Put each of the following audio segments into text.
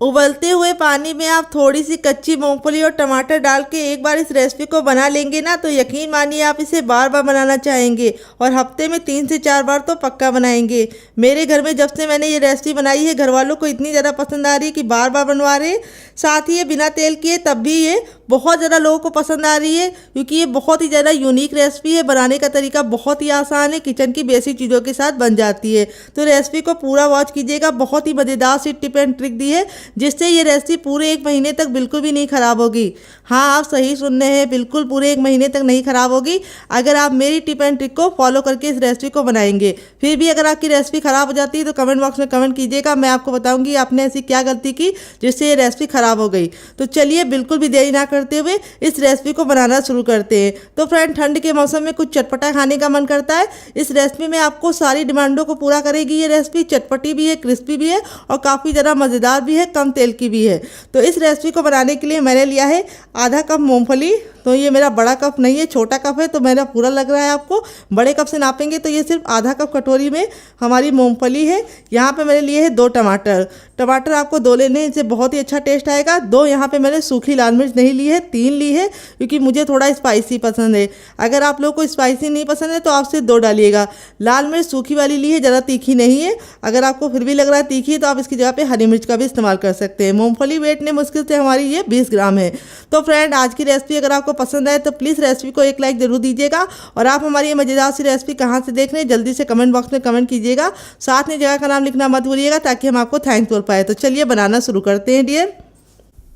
उबलते हुए पानी में आप थोड़ी सी कच्ची मूंगफली और टमाटर डाल के एक बार इस रेसिपी को बना लेंगे ना, तो यकीन मानिए आप इसे बार बार बनाना चाहेंगे और हफ्ते में 3 से 4 बार तो पक्का बनाएंगे। मेरे घर में जब से मैंने ये रेसिपी बनाई है, घर वालों को इतनी ज़्यादा पसंद आ रही है कि बार बार बनवा रहे हैं। साथ ही ये बिना तेल किए तब भी ये बहुत ज़्यादा लोगों को पसंद आ रही है, क्योंकि ये बहुत ही ज़्यादा यूनिक रेसिपी है। बनाने का तरीका बहुत ही आसान है, किचन की बेसिक चीज़ों के साथ बन जाती है। तो रेसिपी को पूरा वॉच कीजिएगा, बहुत ही मज़ेदार सी टिप एंड ट्रिक दी है जिससे ये रेसिपी पूरे 1 महीने तक बिल्कुल भी नहीं ख़राब होगी। हाँ, आप सही सुन रहे हैं, बिल्कुल पूरे 1 महीने तक नहीं ख़राब होगी अगर आप मेरी टिप एंड ट्रिक को फॉलो करके इस रेसिपी को बनाएंगे। फिर भी अगर आपकी रेसिपी ख़राब हो जाती है तो कमेंट बॉक्स में कमेंट कीजिएगा, मैं आपको बताऊंगी आपने ऐसी क्या गलती की जिससे ये रेसिपी ख़राब हो गई। तो चलिए बिल्कुल भी देरी ना करते हुए इस रेसिपी को बनाना शुरू करते हैं। तो फ्रेंड, ठंड के मौसम में कुछ चटपटा खाने का मन करता है। इस रेसिपी में आपको सारी डिमांडों को पूरा करेगी। ये रेसिपी चटपटी भी है, क्रिस्पी भी है और काफ़ी ज़्यादा मज़ेदार भी है, कम तेल की भी है। तो इस रेसिपी को बनाने के लिए मैंने लिया है आधा कप मूंगफली। तो ये मेरा बड़ा कप नहीं है, छोटा कप है, तो मेरा पूरा लग रहा है आपको। बड़े कप से नापेंगे तो ये सिर्फ आधा कप कटोरी में हमारी मूंगफली है। यहाँ पे मैंने लिए हैं 2 टमाटर। टमाटर आपको 2 लेने हैं, इससे बहुत ही अच्छा टेस्ट आएगा। 2 यहाँ पे मैंने सूखी लाल मिर्च नहीं ली है, 3 ली है, क्योंकि मुझे थोड़ा स्पाइसी पसंद है। अगर आप लोग को स्पाइसी नहीं पसंद है तो आप सिर्फ 2 डालिएगा। लाल मिर्च सूखी वाली ली है, ज़्यादा तीखी नहीं है। अगर आपको फिर भी लग रहा है तीखी है तो आप इसकी जगह पे हरी मिर्च का भी इस्तेमाल कर सकते हैं। मूंगफली वेट ने मुश्किल से हमारी ये 20 ग्राम है। तो फ्रेंड, आज की रेसिपी अगर आपको पसंद आए तो प्लीज़ रेसिपी को एक लाइक जरूर दीजिएगा। और आप हमारी ये मज़ेदार सी रेसिपी कहाँ से देख रहे हैं जल्दी से कमेंट बॉक्स में कमेंट कीजिएगा। साथ में जगह का नाम लिखना मत भूलिएगा ताकि हम आपको थैंक्स बोल पाए। तो चलिए बनाना शुरू करते हैं डियर।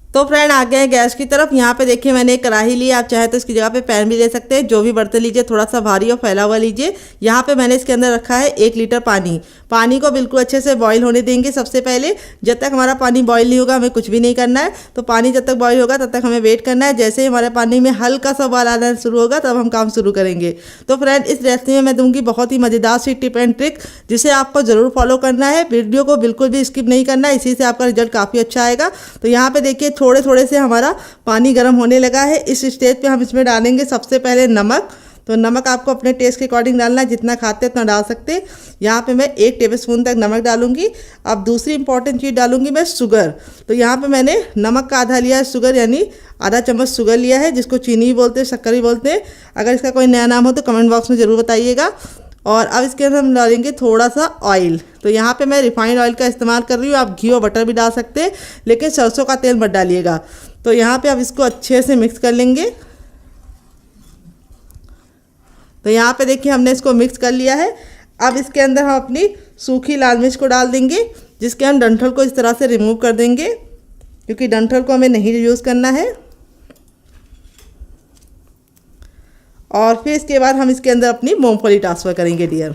तो फ्रेंड, आ गए हैं गैस की तरफ। यहाँ पे देखिए मैंने एक कढ़ाई ली, आप चाहे तो इसकी जगह पे पैन भी ले सकते हैं। जो भी बर्तन लीजिए थोड़ा सा भारी और फैला हुआ लीजिए। यहाँ पे मैंने इसके अंदर रखा है 1 लीटर पानी। पानी को बिल्कुल अच्छे से बॉईल होने देंगे सबसे पहले। जब तक हमारा पानी बॉईल नहीं होगा हमें कुछ भी नहीं करना है। तो पानी जब तक बॉईल होगा तब तक हमें वेट करना है। जैसे ही हमारे पानी में हल्का सा उबाल आना शुरू होगा तब हम काम शुरू करेंगे। तो फ्रेंड, इस रेसिपी में मैं दूंगी बहुत ही मज़ेदार सी टिप एंड ट्रिक जिसे आपको ज़रूर फॉलो करना है। वीडियो को बिल्कुल भी स्किप नहीं करना है, इसी से आपका रिजल्ट काफ़ी अच्छा आएगा। तो यहाँ पे देखिए थोड़े थोड़े से हमारा पानी गर्म होने लगा है। इस स्टेज पे हम इसमें डालेंगे सबसे पहले नमक। तो नमक आपको अपने टेस्ट के अकॉर्डिंग डालना है, जितना खाते हैं उतना डाल सकते हैं। यहाँ पे मैं 1 टेबलस्पून तक नमक डालूंगी। अब दूसरी इंपॉर्टेंट चीज़ डालूंगी मैं शुगर। तो यहाँ पे मैंने नमक का आधा लिया है शुगर, यानी आधा चम्मच शुगर लिया है, जिसको चीनी भी बोलते हैं, शक्कर भी बोलते हैं। अगर इसका कोई नया नाम हो तो कमेंट बॉक्स में ज़रूर बताइएगा। और अब इसके अंदर हम डालेंगे थोड़ा सा ऑयल। तो यहाँ पे मैं रिफाइंड ऑयल का इस्तेमाल कर रही हूँ, आप घी और बटर भी डाल सकते हैं, लेकिन सरसों का तेल मत डालिएगा। तो यहाँ पे अब इसको अच्छे से मिक्स कर लेंगे। तो यहाँ पे देखिए हमने इसको मिक्स कर लिया है। अब इसके अंदर हम अपनी सूखी लाल मिर्च को डाल देंगे, जिसके हम डंठल को इस तरह से रिमूव कर देंगे, क्योंकि डंठल को हमें नहीं यूज़ करना है। और फिर इसके बाद हम इसके अंदर अपनी मूंगफली ट्रांसफ़र करेंगे डियर।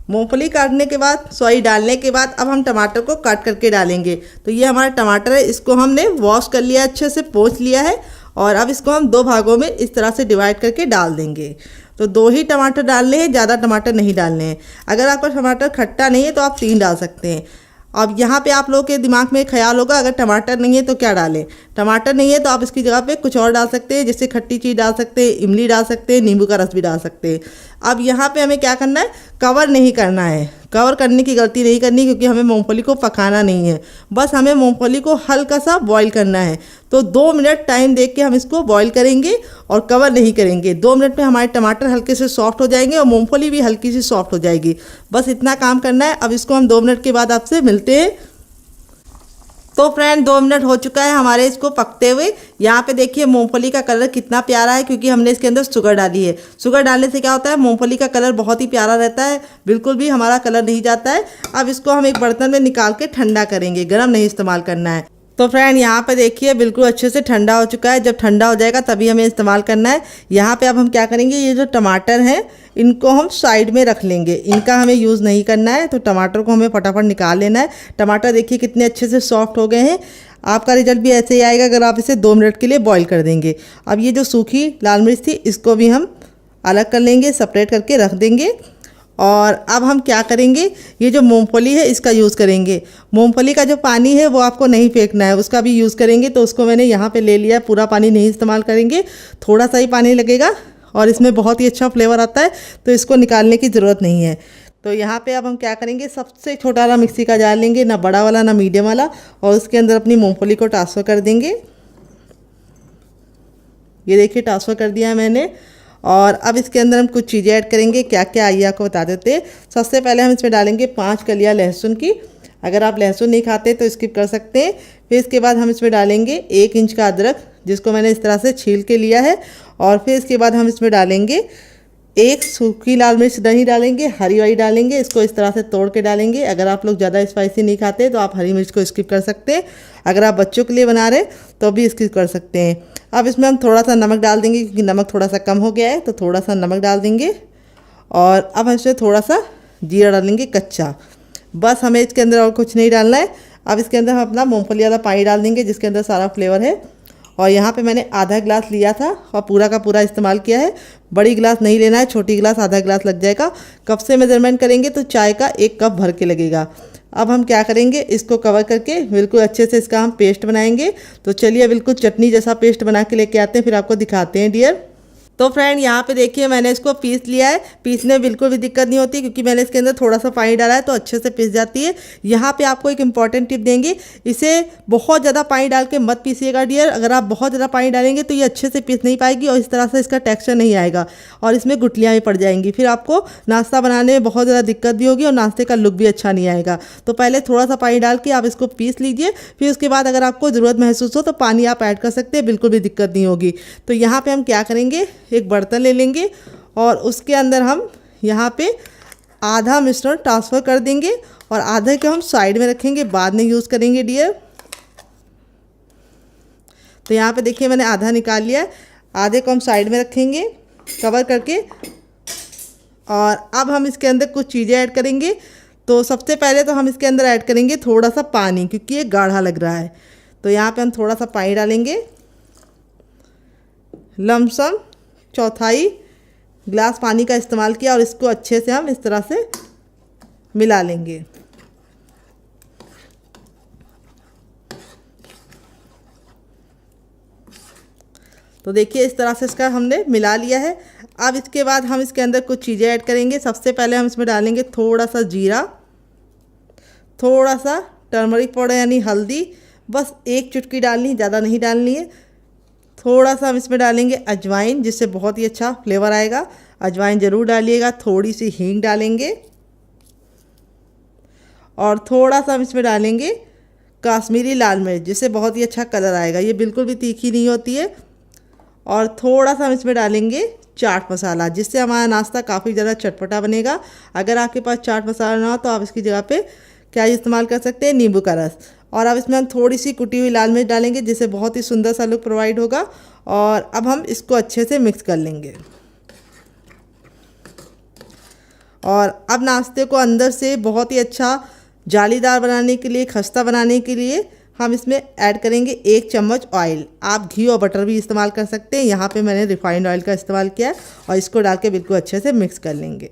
मूंगफली काटने के बाद डालने के बाद अब हम टमाटर को काट करके डालेंगे। तो ये हमारा टमाटर है, इसको हमने वॉश कर लिया, अच्छे से पोंछ लिया है। और अब इसको हम 2 भागों में इस तरह से डिवाइड करके डाल देंगे। तो 2 ही टमाटर डालने हैं, ज़्यादा टमाटर नहीं डालने हैं। अगर आपका टमाटर खट्टा नहीं है तो आप 3 डाल सकते हैं। अब यहाँ पे आप लोगों के दिमाग में ख्याल होगा अगर टमाटर नहीं है तो क्या डालें। टमाटर नहीं है तो आप इसकी जगह पे कुछ और डाल सकते हैं, जैसे खट्टी चीज़ डाल सकते हैं, इमली डाल सकते हैं, नींबू का रस भी डाल सकते हैं। अब यहाँ पे हमें क्या करना है, कवर नहीं करना है। कवर करने की गलती नहीं करनी, क्योंकि हमें मूंगफली को पकाना नहीं है, बस हमें मूंगफली को हल्का सा बॉईल करना है। तो 2 मिनट टाइम देख के हम इसको बॉईल करेंगे और कवर नहीं करेंगे। 2 मिनट में हमारे टमाटर हल्के से सॉफ्ट हो जाएंगे और मूंगफली भी हल्की सी सॉफ्ट हो जाएगी। बस इतना काम करना है। अब इसको हम 2 मिनट के बाद आपसे मिलते हैं। तो फ्रेंड, 2 मिनट हो चुका है हमारे इसको पकते हुए। यहाँ पे देखिए मूंगफली का कलर कितना प्यारा है, क्योंकि हमने इसके अंदर शुगर डाली है। शुगर डालने से क्या होता है, मूंगफली का कलर बहुत ही प्यारा रहता है, बिल्कुल भी हमारा कलर नहीं जाता है। अब इसको हम एक बर्तन में निकाल के ठंडा करेंगे, गर्म नहीं इस्तेमाल करना है। तो फ्रेंड, यहाँ पे देखिए बिल्कुल अच्छे से ठंडा हो चुका है। जब ठंडा हो जाएगा तभी हमें इस्तेमाल करना है। यहाँ पे अब हम क्या करेंगे, ये जो टमाटर हैं इनको हम साइड में रख लेंगे, इनका हमें यूज़ नहीं करना है। तो टमाटर को हमें फटाफट निकाल लेना है। टमाटर देखिए कितने अच्छे से सॉफ्ट हो गए हैं। आपका रिजल्ट भी ऐसे ही आएगा अगर आप इसे 2 मिनट के लिए बॉईल कर देंगे। अब ये जो सूखी लाल मिर्च थी इसको भी हम अलग कर लेंगे, सेपरेट करके रख देंगे। और अब हम क्या करेंगे, ये जो मूंगफली है इसका यूज़ करेंगे। मूंगफली का जो पानी है वो आपको नहीं फेंकना है, उसका भी यूज़ करेंगे। तो उसको मैंने यहाँ पे ले लिया, पूरा पानी नहीं इस्तेमाल करेंगे, थोड़ा सा ही पानी लगेगा और इसमें बहुत ही अच्छा फ्लेवर आता है, तो इसको निकालने की ज़रूरत नहीं है। तो यहाँ पे अब हम क्या करेंगे, सबसे छोटा वाला मिक्सी का जार लेंगे, ना बड़ा वाला ना मीडियम वाला, और उसके अंदर अपनी मूंगफली को ट्रांसफ़र कर देंगे। ये देखिए ट्रांसफ़र कर दिया है मैंने। और अब इसके अंदर हम कुछ चीज़ें ऐड करेंगे, क्या क्या आइए आपको बता देते हैं। सबसे पहले हम इसमें डालेंगे 5 कलियाँ लहसुन की। अगर आप लहसुन नहीं खाते तो स्किप कर सकते हैं। फिर इसके बाद हम इसमें डालेंगे 1 इंच का अदरक, जिसको मैंने इस तरह से छील के लिया है। और फिर इसके बाद हम इसमें डालेंगे 1 सूखी लाल मिर्च नहीं डालेंगे, हरी वाली डालेंगे। इसको इस तरह से तोड़ के डालेंगे। अगर आप लोग ज़्यादा स्पाइसी नहीं खाते तो आप हरी मिर्च को स्किप कर सकते हैं। अगर आप बच्चों के लिए बना रहे तो भी स्किप कर सकते हैं। अब इसमें हम थोड़ा सा नमक डाल देंगे, क्योंकि नमक थोड़ा सा कम हो गया है, तो थोड़ा सा नमक डाल देंगे। और अब हम इसमें थोड़ा सा जीरा डालेंगे कच्चा। बस हमें इसके अंदर और कुछ नहीं डालना है। अब इसके अंदर हम अपना मूँगफली वाला पानी डाल देंगे, जिसके अंदर सारा फ्लेवर है। और यहाँ पे मैंने आधा गिलास लिया था और पूरा का पूरा इस्तेमाल किया है। बड़ी गिलास नहीं लेना है, छोटी गिलास आधा गिलास लग जाएगा। कप से मेजरमेंट करेंगे तो चाय का 1 कप भर के लगेगा। अब हम क्या करेंगे, इसको कवर करके बिल्कुल अच्छे से इसका हम पेस्ट बनाएंगे। तो चलिए बिल्कुल चटनी जैसा पेस्ट बना के लेके आते हैं, फिर आपको दिखाते हैं डियर। तो फ्रेंड यहाँ पे देखिए मैंने इसको पीस लिया है। पीसने में बिल्कुल भी दिक्कत नहीं होती, क्योंकि मैंने इसके अंदर थोड़ा सा पानी डाला है, तो अच्छे से पीस जाती है। यहाँ पे आपको एक इम्पॉर्टेंट टिप देंगे, इसे बहुत ज़्यादा पानी डाल के मत पीसिएगा डियर। अगर आप बहुत ज़्यादा पानी डालेंगे तो ये अच्छे से पीस नहीं पाएगी और इस तरह से इसका टेक्सचर नहीं आएगा और इसमें गुठलियाँ भी पड़ जाएंगी। फिर आपको नाश्ता बनाने में बहुत ज़्यादा दिक्कत भी होगी और नाश्ते का लुक भी अच्छा नहीं आएगा। तो पहले थोड़ा सा पानी डाल के आप इसको पीस लीजिए। फिर उसके बाद अगर आपको ज़रूरत महसूस हो तो पानी आप ऐड कर सकते हैं, बिल्कुल भी दिक्कत नहीं होगी। तो यहाँ पर हम क्या करेंगे, एक बर्तन ले लेंगे और उसके अंदर हम यहाँ पे आधा मिश्रण ट्रांसफ़र कर देंगे और आधे को हम साइड में रखेंगे, बाद में यूज़ करेंगे डियर। तो यहाँ पे देखिए मैंने आधा निकाल लिया है, आधे को हम साइड में रखेंगे कवर करके। और अब हम इसके अंदर कुछ चीज़ें ऐड करेंगे। तो सबसे पहले तो हम इसके अंदर ऐड करेंगे थोड़ा सा पानी, क्योंकि ये गाढ़ा लग रहा है। तो यहाँ पे हम थोड़ा सा पानी डालेंगे, लमसम 1/4 गिलास पानी का इस्तेमाल किया। और इसको अच्छे से हम इस तरह से मिला लेंगे। तो देखिए इस तरह से इसका हमने मिला लिया है। अब इसके बाद हम इसके अंदर कुछ चीज़ें ऐड करेंगे। सबसे पहले हम इसमें डालेंगे थोड़ा सा जीरा, थोड़ा सा टर्मरिक पाउडर यानी हल्दी, बस 1 चुटकी डालनी, ज़्यादा नहीं डालनी है। थोड़ा सा हम इसमें डालेंगे अजवाइन, जिससे बहुत ही अच्छा फ्लेवर आएगा। अजवाइन ज़रूर डालिएगा। थोड़ी सी हींग डालेंगे और थोड़ा सा हम इसमें डालेंगे काश्मीरी लाल मिर्च, जिससे बहुत ही अच्छा कलर आएगा। ये बिल्कुल भी तीखी नहीं होती है। और थोड़ा सा हम इसमें डालेंगे चाट मसाला, जिससे हमारा नाश्ता काफ़ी ज़्यादा चटपटा बनेगा। अगर आपके पास चाट मसाला ना हो तो आप इसकी जगह पे क्या इस्तेमाल कर सकते हैं, नींबू का रस। और अब इसमें हम थोड़ी सी कुटी हुई लाल मिर्च डालेंगे, जिससे बहुत ही सुंदर सा लुक प्रोवाइड होगा। और अब हम इसको अच्छे से मिक्स कर लेंगे। और अब नाश्ते को अंदर से बहुत ही अच्छा जालीदार बनाने के लिए, खस्ता बनाने के लिए हम इसमें ऐड करेंगे 1 चम्मच ऑयल। आप घी और बटर भी इस्तेमाल कर सकते हैं। यहाँ पे मैंने रिफाइंड ऑयल का इस्तेमाल किया है। और इसको डाल के बिल्कुल अच्छे से मिक्स कर लेंगे।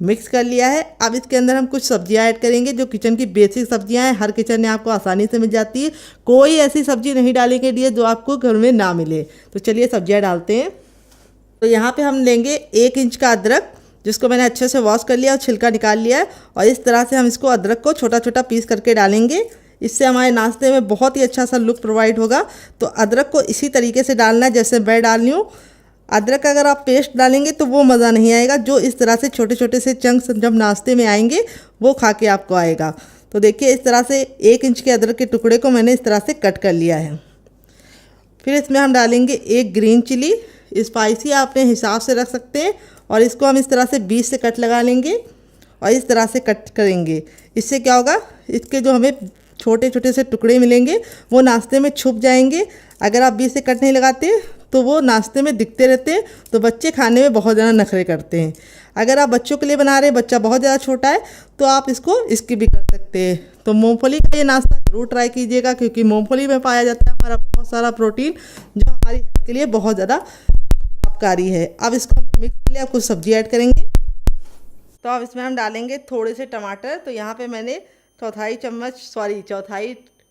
मिक्स कर लिया है। अब इसके अंदर हम कुछ सब्जियां ऐड करेंगे, जो किचन की बेसिक सब्जियां हैं। हर किचन में आपको आसानी से मिल जाती है। कोई ऐसी सब्जी नहीं डालेंगे डियर जो आपको घर में ना मिले। तो चलिए सब्जियां डालते हैं। तो यहाँ पे हम लेंगे 1 इंच का अदरक, जिसको मैंने अच्छे से वॉश कर लिया और छिलका निकाल लिया है। और इस तरह से हम इसको अदरक को छोटा छोटा पीस करके डालेंगे। इससे हमारे नाश्ते में बहुत ही अच्छा सा लुक प्रोवाइड होगा। तो अदरक को इसी तरीके से डालना है जैसे मैं डाल रही हूँ। अदरक का अगर आप पेस्ट डालेंगे तो वो मज़ा नहीं आएगा। जो इस तरह से छोटे छोटे से चंक्स जब नाश्ते में आएंगे वो खा के आपको आएगा। तो देखिए इस तरह से 1 इंच के अदरक के टुकड़े को मैंने इस तरह से कट कर लिया है। फिर इसमें हम डालेंगे 1 ग्रीन चिली। स्पाइसी आप अपने हिसाब से रख सकते हैं। और इसको हम इस तरह से बीच से कट लगा लेंगे और इस तरह से कट करेंगे। इससे क्या होगा, इसके जो हमें छोटे छोटे से टुकड़े मिलेंगे वो नाश्ते में छुप जाएंगे। अगर आप बीच से कट नहीं लगाते तो वो नाश्ते में दिखते रहते हैं, तो बच्चे खाने में बहुत ज़्यादा नखरे करते हैं। अगर आप बच्चों के लिए बना रहे हैं, बच्चा बहुत ज़्यादा छोटा है, तो आप इसको स्किप भी कर सकते हैं। तो मूंगफली का ये नाश्ता ज़रूर ट्राई कीजिएगा, क्योंकि मूंगफली में पाया जाता है हमारा बहुत सारा प्रोटीन, जो हमारी हेल्थ के लिए बहुत ज़्यादा लाभकारी है। अब इसको हमने मिक्स कर लिया। अब कुछ सब्जी ऐड करेंगे। तो अब इसमें हम डालेंगे थोड़े से टमाटर। तो यहाँ पे मैंने चौथाई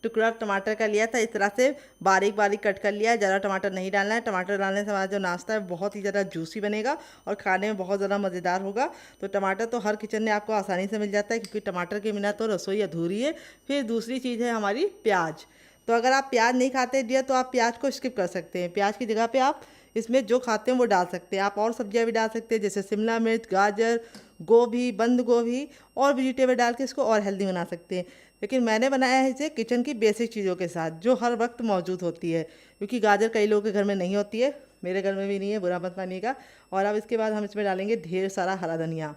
टुकड़ा टमाटर का लिया था, इस तरह से बारीक बारीक कट कर लिया है। ज़्यादा टमाटर नहीं डालना है, टमाटर डालने से हमारा जो नाश्ता है बहुत ही ज़्यादा जूसी बनेगा और खाने में बहुत ज़्यादा मज़ेदार होगा। तो टमाटर तो हर किचन में आपको आसानी से मिल जाता है, क्योंकि टमाटर के बिना तो रसोई अधूरी है। फिर दूसरी चीज़ है हमारी प्याज। तो अगर आप प्याज नहीं खाते डियर तो आप प्याज को स्किप कर सकते हैं। प्याज की जगह पे आप इसमें जो खाते हैं वो डाल सकते हैं। आप और सब्जियां भी डाल सकते हैं, जैसे शिमला मिर्च, गाजर, गोभी, बंद गोभी और वेजिटेबल डाल के इसको और हेल्दी बना सकते हैं। लेकिन मैंने बनाया है इसे किचन की बेसिक चीज़ों के साथ, जो हर वक्त मौजूद होती है, क्योंकि गाजर कई लोगों के घर में नहीं होती है, मेरे घर में भी नहीं है, बुरा मत मानिएगा। और अब इसके बाद हम इसमें डालेंगे ढेर सारा हरा धनिया।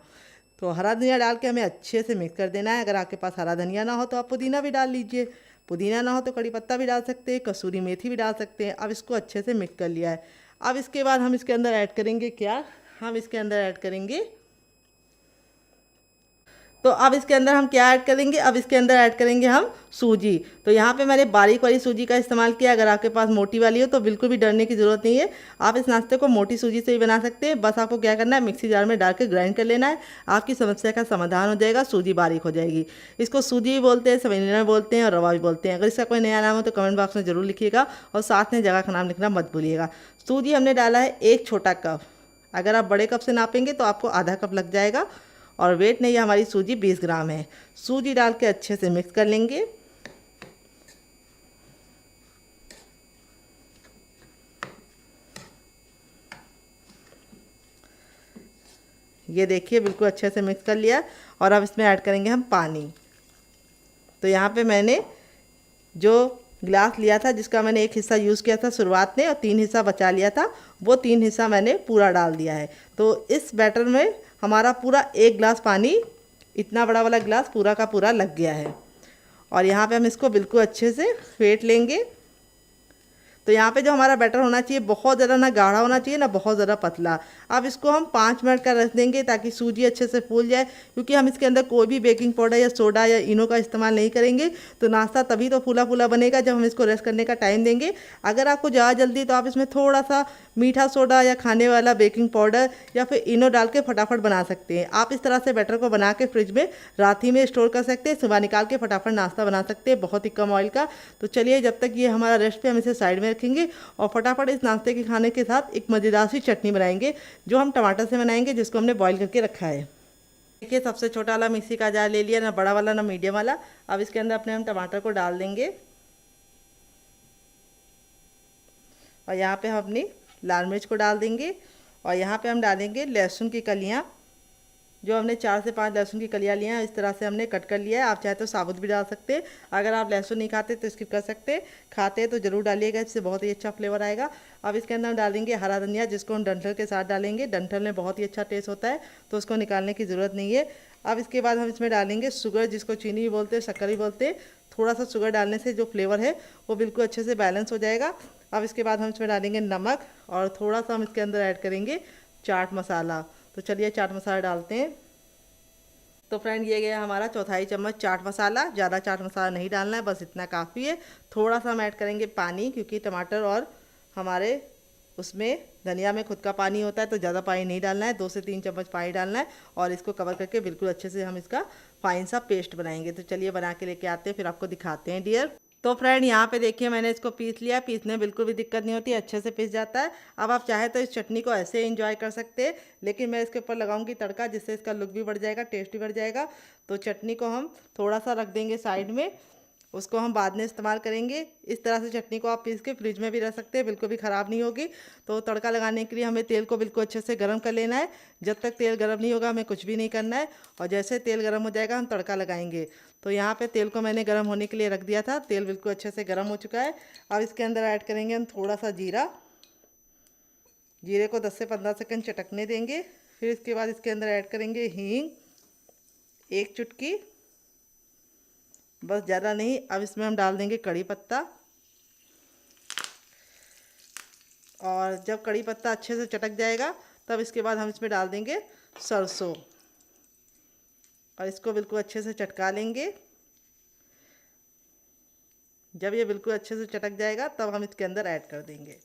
तो हरा धनिया डाल के हमें अच्छे से मिक्स कर देना है। अगर आपके पास हरा धनिया ना हो तो आप पुदीना भी डाल लीजिए, पुदीना ना हो तो कड़ी पत्ता भी डाल सकते हैं, कसूरी मेथी भी डाल सकते हैं। अब इसको अच्छे से मिक्स कर लिया है। अब इसके बाद हम इसके अंदर ऐड करेंगे क्या, हम इसके अंदर ऐड करेंगे, तो अब इसके अंदर हम क्या ऐड करेंगे, अब इसके अंदर ऐड करेंगे हम सूजी। तो यहाँ पे मैंने बारीक वाली सूजी का इस्तेमाल किया। अगर आपके पास मोटी वाली हो तो बिल्कुल भी डरने की ज़रूरत नहीं है, आप इस नाश्ते को मोटी सूजी से भी बना सकते हैं। बस आपको क्या करना है, मिक्सी जार में डाल के ग्राइंड कर लेना है, आपकी समस्या का समाधान हो जाएगा, सूजी बारीक हो जाएगी। इसको सूजी भी बोलते हैं, सवेनिया बोलते हैं और रवा भी बोलते हैं। अगर इसका कोई नया नाम हो तो कमेंट बॉक्स में ज़रूर लिखिएगा और साथ में जगह का नाम लिखना मत भूलिएगा। सूजी हमने डाला है 1 छोटा कप। अगर आप बड़े कप से नापेंगे तो आपको आधा कप लग जाएगा, और वेट नहीं है, हमारी सूजी 20 ग्राम है। सूजी डाल के अच्छे से मिक्स कर लेंगे। ये देखिए बिल्कुल अच्छे से मिक्स कर लिया। और अब इसमें ऐड करेंगे हम पानी। तो यहाँ पे मैंने जो गिलास लिया था, जिसका मैंने 1 हिस्सा यूज़ किया था शुरुआत में और 3 हिस्सा बचा लिया था, वो 3 हिस्सा मैंने पूरा डाल दिया है। तो इस बैटर में हमारा पूरा 1 गिलास पानी, इतना बड़ा वाला गिलास पूरा का पूरा लग गया है। और यहाँ पे हम इसको बिल्कुल अच्छे से फेंट लेंगे। तो यहाँ पे जो हमारा बैटर होना चाहिए, बहुत ज़्यादा ना गाढ़ा होना चाहिए ना बहुत ज़्यादा पतला। अब इसको हम 5 मिनट का रख देंगे ताकि सूजी अच्छे से फूल जाए, क्योंकि हम इसके अंदर कोई भी बेकिंग पाउडर या सोडा या इनो का इस्तेमाल नहीं करेंगे। तो नाश्ता तभी तो फूला फूला बनेगा जब हम इसको रेस्ट करने का टाइम देंगे। अगर आपको ज़्यादा जल्दी तो आप इसमें थोड़ा सा मीठा सोडा या खाने वाला बेकिंग पाउडर या फिर इनो डाल के फटाफट बना सकते हैं। आप इस तरह से बैटर को बना के फ्रिज में रात ही में स्टोर कर सकते हैं, सुबह निकाल के फटाफट नाश्ता बना सकते हैं, बहुत ही कम ऑयल का। तो चलिए, जब तक ये हमारा रेस्ट पे हम इसे साइड में रखेंगे और फटाफट इस नाश्ते के खाने के साथ एक मज़ेदार सी चटनी बनाएंगे, जो हम टमाटर से बनाएंगे, जिसको हमने बॉईल करके रखा है। देखिए, सबसे छोटा वाला मिक्सी का जार ले लिया, ना बड़ा वाला ना मीडियम वाला। अब इसके अंदर अपने हम टमाटर को डाल देंगे और यहाँ पे हम अपनी लाल मिर्च को डाल देंगे और यहाँ पे हम डालेंगे लहसुन की कलियाँ, जो हमने 4 से 5 लहसुन की कलियाँ लिया हैं, इस तरह से हमने कट कर लिया है। आप चाहे तो साबुत भी डाल सकते हैं। अगर आप लहसुन नहीं खाते तो स्किप कर सकते हैं, खाते हैं तो ज़रूर डालिएगा, इससे बहुत ही अच्छा फ्लेवर आएगा। अब इसके अंदर हम डालेंगे हरा धनिया, जिसको हम डंठल के साथ डालेंगे। डंठल में बहुत ही अच्छा टेस्ट होता है, तो उसको निकालने की ज़रूरत नहीं है। अब इसके बाद हम इसमें डालेंगे शुगर, जिसको चीनी भी बोलते हैं, शक्कर भी बोलते हैं। थोड़ा सा शुगर डालने से जो फ्लेवर है वो बिल्कुल अच्छे से बैलेंस हो जाएगा। अब इसके बाद हम इसमें डालेंगे नमक और थोड़ा सा हम इसके अंदर ऐड करेंगे चाट मसाला। तो चलिए चाट मसाला डालते हैं। तो फ्रेंड, ये गया हमारा 1/4 चम्मच चाट मसाला। ज़्यादा चाट मसाला नहीं डालना है, बस इतना काफ़ी है। थोड़ा सा हम ऐड करेंगे पानी, क्योंकि टमाटर और हमारे उसमें धनिया में खुद का पानी होता है, तो ज़्यादा पानी नहीं डालना है, 2 से 3 चम्मच पानी डालना है। और इसको कवर करके बिल्कुल अच्छे से हम इसका फाइन सा पेस्ट बनाएंगे। तो चलिए बना के लेके आते हैं, फिर आपको दिखाते हैं डियर। तो फ्रेंड, यहाँ पे देखिए मैंने इसको पीस लिया। पीसने में बिल्कुल भी दिक्कत नहीं होती, अच्छे से पीस जाता है। अब आप चाहे तो इस चटनी को ऐसे एंजॉय कर सकते हैं, लेकिन मैं इसके ऊपर लगाऊंगी तड़का, जिससे इसका लुक भी बढ़ जाएगा, टेस्ट भी बढ़ जाएगा। तो चटनी को हम थोड़ा सा रख देंगे साइड में, उसको हम बाद में इस्तेमाल करेंगे। इस तरह से चटनी को आप पीस के फ्रिज में भी रख सकते हैं, बिल्कुल भी ख़राब नहीं होगी। तो तड़का लगाने के लिए हमें तेल को बिल्कुल अच्छे से गर्म कर लेना है। जब तक तेल गर्म नहीं होगा हमें कुछ भी नहीं करना है, और जैसे तेल गर्म हो जाएगा हम तड़का लगाएंगे। तो यहाँ पे तेल को मैंने गर्म होने के लिए रख दिया था, तेल बिल्कुल अच्छे से गर्म हो चुका है। अब इसके अंदर ऐड करेंगे हम थोड़ा सा जीरा। जीरे को 10 से 15 सेकंड चटकने देंगे। फिर इसके बाद इसके अंदर ऐड करेंगे हींग, 1 चुटकी, बस, ज़्यादा नहीं। अब इसमें हम डाल देंगे कड़ी पत्ता, और जब कड़ी पत्ता अच्छे से चटक जाएगा तब इसके बाद हम इसमें डाल देंगे सरसों, और इसको बिल्कुल अच्छे से चटका लेंगे। जब ये बिल्कुल अच्छे से चटक जाएगा तब हम इसके अंदर ऐड कर देंगे।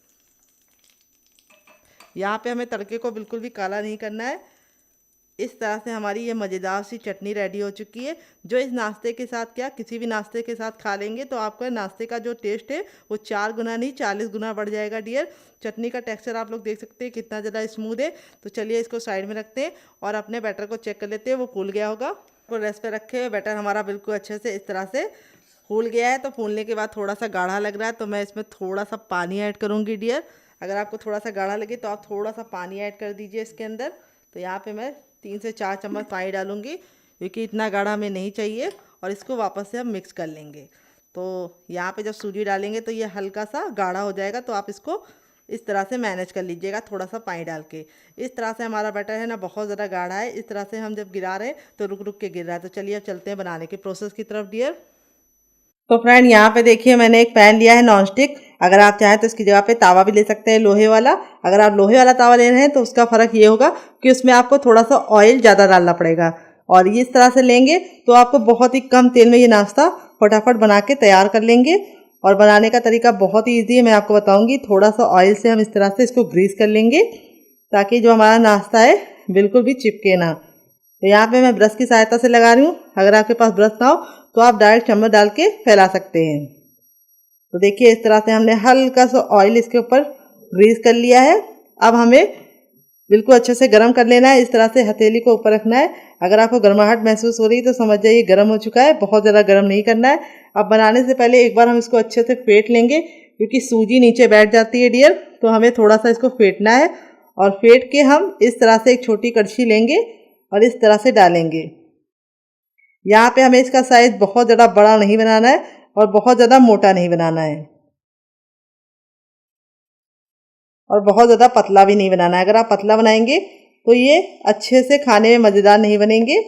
यहाँ पे हमें तड़के को बिल्कुल भी काला नहीं करना है, इस तरह से हमारी ये मज़ेदार सी चटनी रेडी हो चुकी है, जो इस नाश्ते के साथ क्या किसी भी नाश्ते के साथ खा लेंगे तो आपका नाश्ते का जो टेस्ट है वो 4 गुना नहीं 40 गुना बढ़ जाएगा डियर। चटनी का टेक्सचर आप लोग देख सकते हैं कितना ज़्यादा स्मूथ है। तो चलिए इसको साइड में रखते हैं और अपने बैटर को चेक कर लेते हैं वो फूल गया होगा। तो रेस्ट पे रखे हुए बैटर हमारा बिल्कुल अच्छे से इस तरह से फूल गया है। तो फूलने के बाद थोड़ा सा गाढ़ा लग रहा है तो मैं इसमें थोड़ा सा पानी ऐड करूँगी डियर। अगर आपको थोड़ा सा गाढ़ा लगे तो आप थोड़ा सा पानी ऐड कर दीजिए इसके अंदर। तो यहाँ पे मैं 3 से 4 चम्मच पानी डालूंगी क्योंकि इतना गाढ़ा हमें नहीं चाहिए। और इसको वापस से हम मिक्स कर लेंगे। तो यहाँ पे जब सूजी डालेंगे तो ये हल्का सा गाढ़ा हो जाएगा, तो आप इसको इस तरह से मैनेज कर लीजिएगा थोड़ा सा पानी डाल के। इस तरह से हमारा बैटर है ना बहुत ज़्यादा गाढ़ा है। इस तरह से हम जब गिरा रहे हैं तो रुक रुक के गिर रहा है। तो चलिए अब चलते हैं बनाने के प्रोसेस की तरफ डियर। तो फ्रेंड यहाँ पे देखिए मैंने एक पैन लिया है नॉन स्टिक। अगर आप चाहें तो इसकी जगह पे तावा भी ले सकते हैं लोहे वाला। अगर आप लोहे वाला तावा ले रहे हैं तो उसका फ़र्क ये होगा कि उसमें आपको थोड़ा सा ऑयल ज़्यादा डालना पड़ेगा। और ये इस तरह से लेंगे तो आपको बहुत ही कम तेल में ये नाश्ता फटाफट बना के तैयार कर लेंगे। और बनाने का तरीका बहुत ही ईजी है, मैं आपको बताऊँगी। थोड़ा सा ऑयल से हम इस तरह से इसको ग्रीस कर लेंगे ताकि जो हमारा नाश्ता है बिल्कुल भी चिपके ना। तो यहाँ पे मैं ब्रश की सहायता से लगा रही हूँ। अगर आपके पास ब्रश ना हो तो आप डायरेक्ट चम्मच डाल के फैला सकते हैं। तो देखिए इस तरह से हमने हल्का सा ऑयल इसके ऊपर ग्रीस कर लिया है। अब हमें बिल्कुल अच्छे से गर्म कर लेना है। इस तरह से हथेली को ऊपर रखना है। अगर आपको गर्माहट महसूस हो रही है तो समझ जाइए गर्म हो चुका है। बहुत ज़्यादा गर्म नहीं करना है। अब बनाने से पहले एक बार हम इसको अच्छे से फेंट लेंगे क्योंकि सूजी नीचे बैठ जाती है डियर। तो हमें थोड़ा सा इसको फेंटना है और फेंट के हम इस तरह से एक छोटी कड़छी लेंगे और इस तरह से डालेंगे। यहाँ पे हमें इसका साइज़ बहुत ज़्यादा बड़ा नहीं बनाना है और बहुत ज़्यादा मोटा नहीं बनाना है और बहुत ज़्यादा पतला भी नहीं बनाना है। अगर आप पतला बनाएंगे तो ये अच्छे से खाने में मज़ेदार नहीं बनेंगे।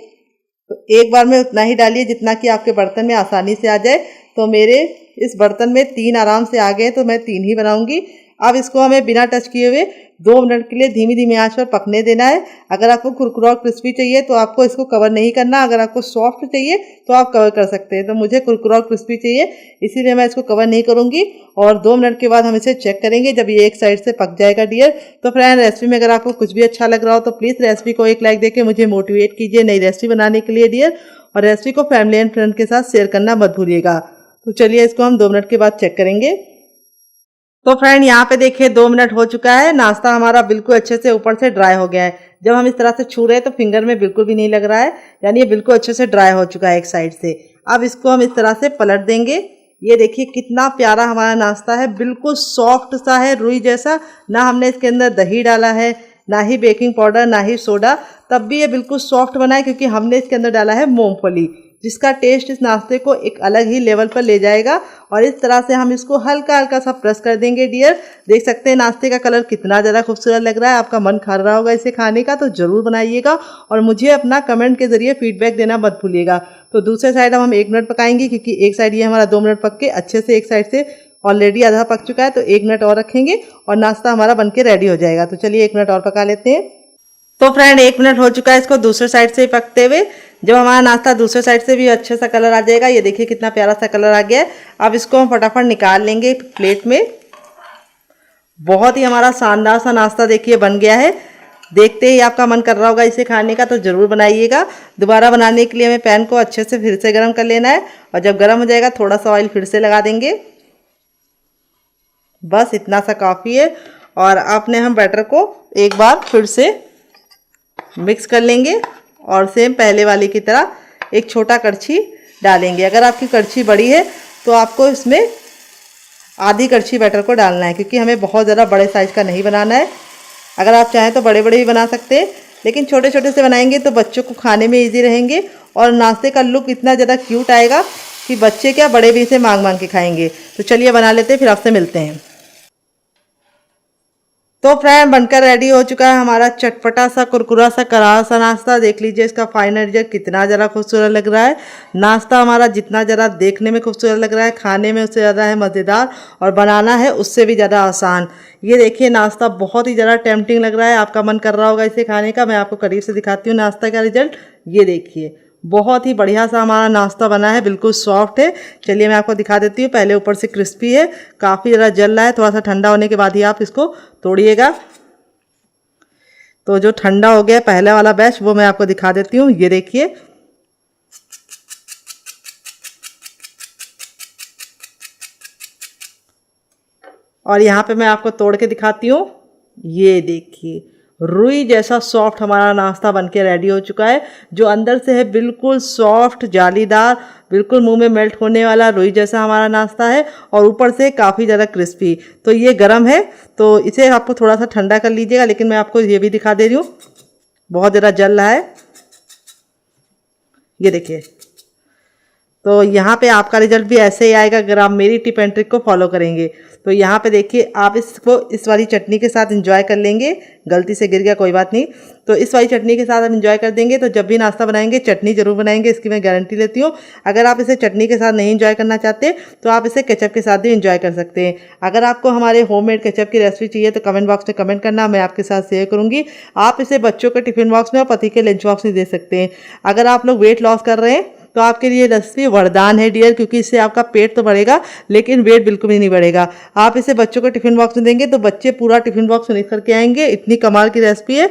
तो एक बार में उतना ही डालिए जितना कि आपके बर्तन में आसानी से आ जाए। तो मेरे इस बर्तन में 3 आराम से आ गए तो मैं 3 ही बनाऊंगी। अब इसको हमें बिना टच किए हुए 2 मिनट के लिए धीमी धीमी आंच पर पकने देना है। अगर आपको कुरकुरा और क्रिस्पी चाहिए तो आपको इसको कवर नहीं करना। अगर आपको सॉफ्ट चाहिए तो आप कवर कर सकते हैं। तो मुझे कुरकुरा और क्रिस्पी चाहिए इसीलिए मैं इसको कवर नहीं करूंगी। और 2 मिनट के बाद हम इसे चेक करेंगे जब ये एक साइड से पक जाएगा डियर। तो फ्रेंड रेसिपी में अगर आपको कुछ भी अच्छा लग रहा हो तो प्लीज़ रेसिपी को एक लाइक देके मुझे मोटिवेट कीजिए नई रेसिपी बनाने के लिए डियर। और रेसिपी को फैमिली एंड फ्रेंड के साथ शेयर करना मत भूलिएगा। तो चलिए इसको हम 2 मिनट के बाद चेक करेंगे। तो फ्रेंड यहाँ पे देखिए 2 मिनट हो चुका है। नाश्ता हमारा बिल्कुल अच्छे से ऊपर से ड्राई हो गया है। जब हम इस तरह से छू रहे हैं तो फिंगर में बिल्कुल भी नहीं लग रहा है, यानी ये बिल्कुल अच्छे से ड्राई हो चुका है एक साइड से। अब इसको हम इस तरह से पलट देंगे। ये देखिए कितना प्यारा हमारा नाश्ता है, बिल्कुल सॉफ्ट सा है रुई जैसा। ना हमने इसके अंदर दही डाला है, ना ही बेकिंग पाउडर, ना ही सोडा, तब भी ये बिल्कुल सॉफ्ट बना है क्योंकि हमने इसके अंदर डाला है मूंगफली, जिसका टेस्ट इस नाश्ते को एक अलग ही लेवल पर ले जाएगा। और इस तरह से हम इसको हल्का हल्का सा प्रेस कर देंगे डियर। देख सकते हैं नाश्ते का कलर कितना ज़्यादा खूबसूरत लग रहा है। आपका मन कर रहा होगा इसे खाने का, तो ज़रूर बनाइएगा और मुझे अपना कमेंट के ज़रिए फीडबैक देना मत भूलिएगा। तो दूसरे साइड अब हम 1 मिनट पकाएंगे क्योंकि एक साइड ये हमारा 2 मिनट पक के अच्छे से एक साइड से ऑलरेडी आधा पक चुका है। तो 1 मिनट और रखेंगे और नाश्ता हमारा बन के रेडी हो जाएगा। तो चलिए 1 मिनट और पका लेते हैं। तो फ्रेंड 1 मिनट हो चुका है इसको दूसरे साइड से पकते हुए। जब हमारा नाश्ता दूसरे साइड से भी अच्छे सा कलर आ जाएगा, ये देखिए कितना प्यारा सा कलर आ गया है। अब इसको हम फटाफट निकाल लेंगे प्लेट में। बहुत ही हमारा शानदार सा नाश्ता देखिए बन गया है। देखते ही आपका मन कर रहा होगा इसे खाने का, तो ज़रूर बनाइएगा। दोबारा बनाने के लिए हमें पैन को अच्छे से फिर से गर्म कर लेना है और जब गर्म हो जाएगा थोड़ा सा ऑयल फिर से लगा देंगे। बस इतना सा काफ़ी है। और अपने हम बैटर को एक बार फिर से मिक्स कर लेंगे और सेम पहले वाली की तरह एक छोटा कड़छी डालेंगे। अगर आपकी कड़छी बड़ी है तो आपको इसमें आधी कड़छी बैटर को डालना है क्योंकि हमें बहुत ज़्यादा बड़े साइज़ का नहीं बनाना है। अगर आप चाहें तो बड़े बड़े भी बना सकते हैं, लेकिन छोटे छोटे से बनाएंगे तो बच्चों को खाने में ईजी रहेंगे और नाश्ते का लुक इतना ज़्यादा क्यूट आएगा कि बच्चे क्या बड़े भी इसे मांग मांग के खाएंगे। तो चलिए बना लेते हैं, फिर आपसे मिलते हैं। तो फ्रेंड बनकर रेडी हो चुका है हमारा चटपटा सा कुरकुरा सा करारा सा नाश्ता। देख लीजिए इसका फाइनल रिजल्ट कितना ज़रा खूबसूरत लग रहा है। नाश्ता हमारा जितना ज़रा देखने में खूबसूरत लग रहा है, खाने में उससे ज़्यादा है मज़ेदार और बनाना है उससे भी ज़्यादा आसान। ये देखिए नाश्ता बहुत ही ज़्यादा टेम्पटिंग लग रहा है, आपका मन कर रहा होगा इसे खाने का। मैं आपको करीब से दिखाती हूँ नाश्ता का रिजल्ट। ये देखिए बहुत ही बढ़िया सा हमारा नाश्ता बना है, बिल्कुल सॉफ्ट है। चलिए मैं आपको दिखा देती हूँ। पहले ऊपर से क्रिस्पी है, काफ़ी ज़रा जल रहा है। थोड़ा सा ठंडा होने के बाद ही आप इसको तोड़िएगा। तो जो ठंडा हो गया पहले वाला बैच वो मैं आपको दिखा देती हूँ। ये देखिए, और यहाँ पे मैं आपको तोड़ के दिखाती हूँ। ये देखिए, रुई जैसा सॉफ्ट हमारा नाश्ता बनके रेडी हो चुका है। जो अंदर से है बिल्कुल सॉफ्ट जालीदार, बिल्कुल मुंह में मेल्ट होने वाला रुई जैसा हमारा नाश्ता है, और ऊपर से काफ़ी ज़्यादा क्रिस्पी। तो ये गर्म है, तो इसे आपको थोड़ा सा ठंडा कर लीजिएगा। लेकिन मैं आपको ये भी दिखा दे रही हूँ, बहुत ज़्यादा जल रहा है। ये देखिए, तो यहाँ पे आपका रिजल्ट भी ऐसे ही आएगा अगर आप मेरी टिप एंड ट्रिक को फॉलो करेंगे। तो यहाँ पे देखिए, आप इसको इस वाली चटनी के साथ एंजॉय कर लेंगे। गलती से गिर गया, कोई बात नहीं। तो इस वाली चटनी के साथ आप एंजॉय कर देंगे। तो जब भी नाश्ता बनाएंगे चटनी जरूर बनाएंगे, इसकी मैं गारंटी लेती हूँ। अगर आप इसे चटनी के साथ नहीं एंजॉय करना चाहते तो आप इसे केचप के साथ भी एंजॉय कर सकते हैं। अगर आपको हमारे होममेड केचप की रेसिपी चाहिए तो कमेंट बॉक्स में कमेंट करना, मैं आपके साथ शेयर करूँगी। आप इसे बच्चों के टिफिन बॉक्स में और पति के लंच बॉक्स में दे सकते हैं। अगर आप लोग वेट लॉस कर रहे हैं तो आपके लिए रेसिपी वरदान है डियर, क्योंकि इससे आपका पेट तो बढ़ेगा लेकिन वेट बिल्कुल भी नहीं बढ़ेगा। आप इसे बच्चों को टिफिन बॉक्स में देंगे तो बच्चे पूरा टिफिन बॉक्स फिनिश करके आएंगे। इतनी कमाल की रेसिपी है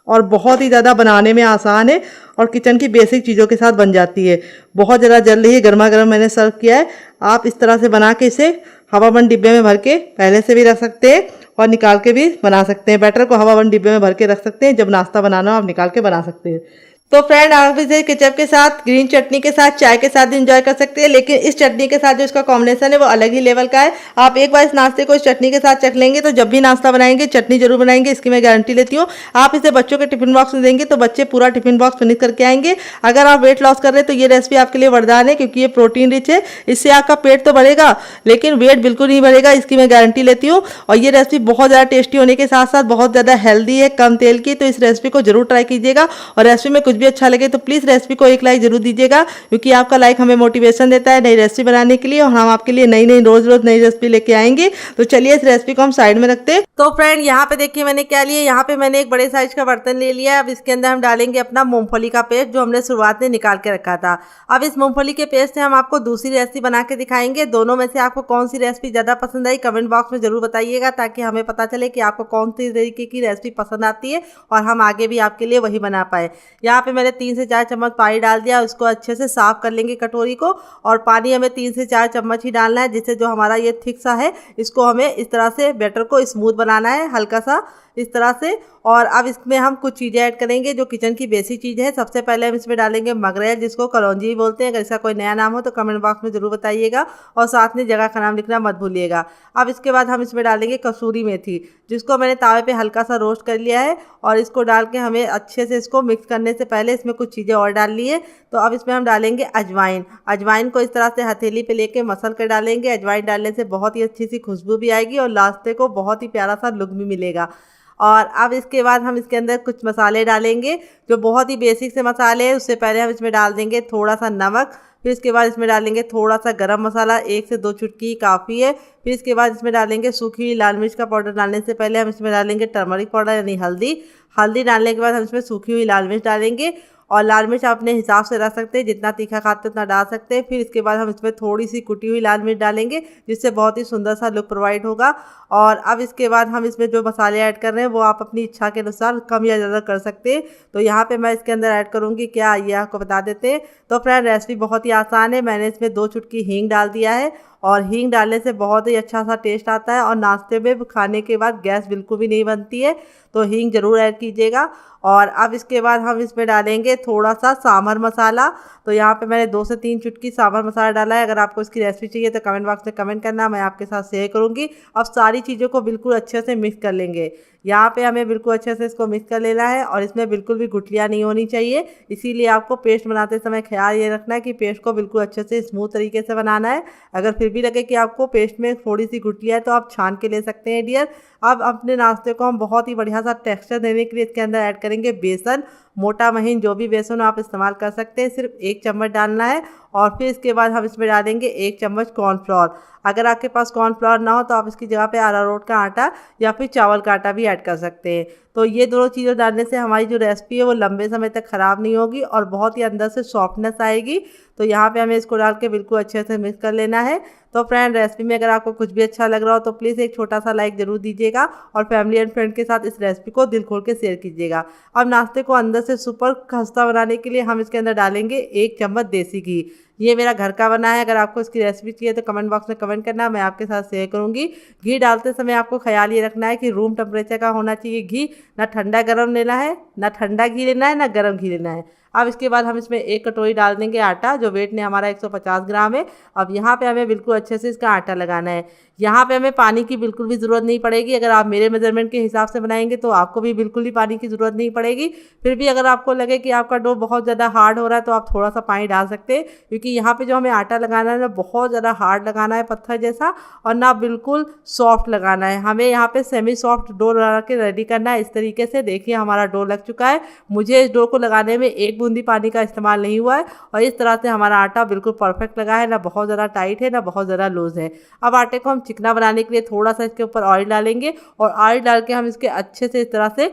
और बहुत ही ज़्यादा बनाने में आसान है और किचन की बेसिक चीज़ों के साथ बन जाती है। बहुत ज़्यादा जल रही है, गर्मा गर्म मैंने सर्व किया है। आप इस तरह से बना के इसे हवाबंद डिब्बे में भर के पहले से भी रख सकते हैं और निकाल के भी बना सकते हैं। बैटर को हवाबंद डिब्बे में भर के रख सकते हैं, जब नाश्ता बनाना हो आप निकाल के बना सकते हैं। तो फ्रेंड, आप इसे केचप के साथ, ग्रीन चटनी के साथ, चाय के साथ एंजॉय कर सकते हैं। लेकिन इस चटनी के साथ जो इसका कॉम्बिनेशन है वो अलग ही लेवल का है। आप एक बार इस नाश्ते को इस चटनी के साथ चख लेंगे तो जब भी नाश्ता बनाएंगे चटनी जरूर बनाएंगे, इसकी मैं गारंटी लेती हूँ। आप इसे बच्चों के टिफिन बॉक्स में देंगे तो बच्चे पूरा टिफिन बॉक्स फिनिश करके आएंगे। अगर आप वेट लॉस कर रहे हैं तो ये रेसिपी आपके लिए वरदान है, क्योंकि ये प्रोटीन रिच है। इससे आपका पेट तो बढ़ेगा लेकिन वेट बिल्कुल नहीं बढ़ेगा, इसकी मैं गारंटी लेती हूँ। और ये रेसिपी बहुत ज़्यादा टेस्टी होने के साथ साथ बहुत ज़्यादा हेल्दी है, कम तेल की। तो इस रेसिपी को जरूर ट्राई कीजिएगा और रेसिपी में कुछ भी अच्छा लगे तो प्लीज़ रेसिपी को एक लाइक जरूर दीजिएगा, क्योंकि आपका लाइक हमें मोटिवेशन देता है नई रेसिपी बनाने के लिए और हम आपके लिए नई नई रोज रोज नई रेसिपी लेके आएंगे। तो चलिए इस रेसिपी को हम साइड में रखते हैं। तो फ्रेंड, यहाँ पे देखिए मैंने क्या लिया। यहाँ पे मैंने एक बड़े साइज का बर्तन ले लिया है। अब इसके अंदर हम डालेंगे अपना मूंगफली का पेस्ट, जो हमने शुरुआत में निकाल के रखा था। अब इस मूंगफली के पेस्ट से हम आपको दूसरी रेसिपी बना के दिखाएंगे। दोनों में से आपको कौन सी रेसिपी ज्यादा पसंद आई कमेंट बॉक्स में जरूर बताइएगा, ताकि हमें पता चले कि आपको कौन सी तरीके की रेसिपी पसंद आती है और हम आगे भी आपके लिए वही बना पाए। यहाँ पे मैंने 3 से 4 चम्मच पानी डाल दिया। उसको अच्छे से साफ कर लेंगे कटोरी को, और पानी हमें 3 से 4 चम्मच ही डालना है, जिससे जो हमारा ये थिक सा है इसको हमें इस तरह से बैटर को स्मूथ बनाना है, हल्का सा इस तरह से। और अब इसमें हम कुछ चीज़ें ऐड करेंगे जो किचन की बेसिक चीज़ है। सबसे पहले हम इसमें डालेंगे मगरेल, जिसको कलौंजी भी बोलते हैं। अगर इसका कोई नया नाम हो तो कमेंट बॉक्स में जरूर बताइएगा और साथ में जगह का नाम लिखना मत भूलिएगा। अब इसके बाद हम इसमें डालेंगे कसूरी मेथी, जिसको मैंने तावे पे हल्का सा रोस्ट कर लिया है। और इसको डाल के हमें अच्छे से इसको मिक्स करने से पहले इसमें कुछ चीज़ें और डाल ली है। तो अब इसमें हम डालेंगे अजवाइन। अजवाइन को इस तरह से हथेली पे लेके मसल कर डालेंगे। अजवाइन डालने से बहुत ही अच्छी सी खुशबू भी आएगी और लास्ट को बहुत ही प्यारा सा लुक भी मिलेगा। और अब इसके बाद हम इसके अंदर कुछ मसाले डालेंगे जो बहुत ही बेसिक से मसाले हैं। उससे पहले हम इसमें डाल देंगे थोड़ा सा नमक, फिर इसके बाद इसमें डालेंगे थोड़ा सा गरम मसाला, 1 से 2 चुटकी काफ़ी है। फिर इसके बाद इसमें डालेंगे सूखी हुई लाल मिर्च का पाउडर। डालने से पहले हम इसमें डालेंगे टर्मरिक पाउडर यानी हल्दी। हल्दी डालने के बाद हम इसमें सूखी हुई लाल मिर्च डालेंगे, और लाल मिर्च आप अपने हिसाब से रख सकते हैं, जितना तीखा खाते हैं उतना डाल सकते हैं। फिर इसके बाद हम इसमें थोड़ी सी कुटी हुई लाल मिर्च डालेंगे, जिससे बहुत ही सुंदर सा लुक प्रोवाइड होगा। और अब इसके बाद हम इसमें जो मसाले ऐड कर रहे हैं वो आप अपनी इच्छा के अनुसार कम या ज़्यादा कर सकते हैं। तो यहाँ पे मैं इसके अंदर ऐड करूँगी क्या, ये आपको बता देते हैं। तो फ्रेंड, रेसिपी बहुत ही आसान है। मैंने इसमें 2 चुटकी हींग डाल दिया है, और हींग डालने से बहुत ही अच्छा सा टेस्ट आता है और नाश्ते में खाने के बाद गैस बिल्कुल भी नहीं बनती है। तो हींग जरूर ऐड कीजिएगा। और अब इसके बाद हम इसमें डालेंगे थोड़ा सा सांभर मसाला। तो यहाँ पे मैंने 2 से 3 चुटकी सांभर मसाला डाला है। अगर आपको इसकी रेसिपी चाहिए तो कमेंट बॉक्स में कमेंट करना, मैं आपके साथ शेयर करूँगी। अब सारी चीज़ों को बिल्कुल अच्छे से मिक्स कर लेंगे। यहाँ पे हमें बिल्कुल अच्छे से इसको मिक्स कर लेना है, और इसमें बिल्कुल भी गुठलियाँ नहीं होनी चाहिए। इसीलिए आपको पेस्ट बनाते समय ख्याल ये रखना है कि पेस्ट को बिल्कुल अच्छे से स्मूथ तरीके से बनाना है। अगर फिर भी लगे कि आपको पेस्ट में थोड़ी सी गुठलियाँ है तो आप छान के ले सकते हैं डियर। अब अपने नाश्ते को हम बहुत ही बढ़िया सा टेक्सचर देने के लिए इसके अंदर ऐड करेंगे बेसन। मोटा महीन जो भी बेसन आप इस्तेमाल कर सकते हैं, सिर्फ 1 चम्मच डालना है। और फिर इसके बाद हम इसमें डालेंगे 1 चम्मच कॉर्नफ्लोर। अगर आपके पास कॉर्नफ्लोर ना हो तो आप इसकी जगह पे अरारोट का आटा या फिर चावल का आटा भी ऐड कर सकते हैं। तो ये दोनों चीज़ें डालने से हमारी जो रेसिपी है वो लंबे समय तक ख़राब नहीं होगी और बहुत ही अंदर से सॉफ्टनेस आएगी। तो यहाँ पे हमें इसको डाल के बिल्कुल अच्छे से मिक्स कर लेना है। तो फ्रेंड, रेसिपी में अगर आपको कुछ भी अच्छा लग रहा हो तो प्लीज़ एक छोटा सा लाइक ज़रूर दीजिएगा और फैमिली एंड फ्रेंड के साथ इस रेसिपी को दिल खोल के शेयर कीजिएगा। अब नाश्ते को अंदर से सुपर खस्ता बनाने के लिए हम इसके अंदर डालेंगे 1 चम्मच देसी घी। ये मेरा घर का बना है। अगर आपको इसकी रेसिपी चाहिए तो कमेंट बॉक्स में कमेंट करना, मैं आपके साथ शेयर करूंगी। घी डालते समय आपको ख्याल ये रखना है कि रूम टेम्परेचर का होना चाहिए घी। ना ठंडा गर्म लेना है, ना ठंडा घी लेना है, ना गर्म घी लेना है। अब इसके बाद हम इसमें 1 कटोरी डाल देंगे आटा, जो वेट ने हमारा 150 ग्राम है। अब यहाँ पे हमें बिल्कुल अच्छे से इसका आटा लगाना है। यहाँ पे हमें पानी की बिल्कुल भी ज़रूरत नहीं पड़ेगी। अगर आप मेरे मेजरमेंट के हिसाब से बनाएंगे तो आपको भी बिल्कुल ही पानी की ज़रूरत नहीं पड़ेगी। फिर भी अगर आपको लगे कि आपका डो बहुत ज़्यादा हार्ड हो रहा है तो आप थोड़ा सा पानी डाल सकते हैं, क्योंकि यहाँ पे जो हमें आटा लगाना है ना बहुत ज़्यादा हार्ड लगाना है पत्थर जैसा, और ना बिल्कुल सॉफ्ट लगाना है। हमें यहाँ पे सेमी सॉफ्ट डो लगा के रेडी करना है। इस तरीके से देखिए हमारा डो लग चुका है। मुझे इस डो को लगाने में 1 बूंदी पानी का इस्तेमाल नहीं हुआ है, और इस तरह से हमारा आटा बिल्कुल परफेक्ट लगा है, ना बहुत ज़्यादा टाइट है ना बहुत ज़्यादा लूज़ है। अब आटे को हम चिकना बनाने के लिए थोड़ा सा इसके ऊपर ऑयल डालेंगे, और ऑयल डाल के हम इसके अच्छे से इस तरह से